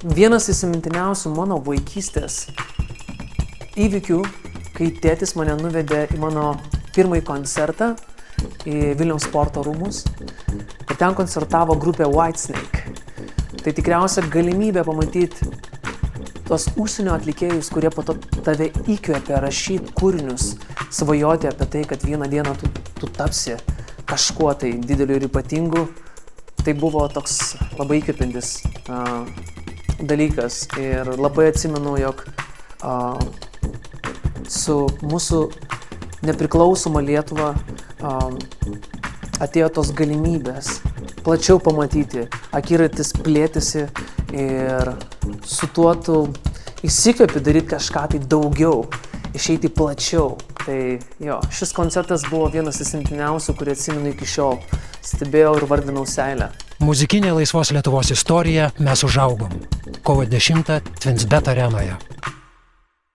Vienas įsimintiniausių mano vaikystės įvykių, kai tėtis mane nuvedė į mano pirmąjį koncertą į Vilniaus sporto rūmus. Ir ten koncertavo grupė Whitesnake. Tai tikriausia galimybė pamatyti tos užsienio atlikėjus, kurie po to tave įkvėpia rašyti kūrinius, svajoti apie tai, kad vieną dieną tu tapsi kažkuo tai dideliu ir ypatingu. Tai buvo toks labai įkvėpintis dalykas. Ir labai atsimenu, jog su mūsų nepriklausoma Lietuva atėjo tos galimybės plačiau pamatyti, akiratis plėtėsi ir su tuo tu įsikvėpi daryti kažką tai daugiau, išeiti plačiau. Tai jo, šis koncertas buvo vienas įsimintiniausių, kurį atsimenu iki šiol. Stebėjau ir vardinau seilę. Muzikinė Laisvos Lietuvos istorija Mes užaugom. Kovo 10 Twinsbet arenoje.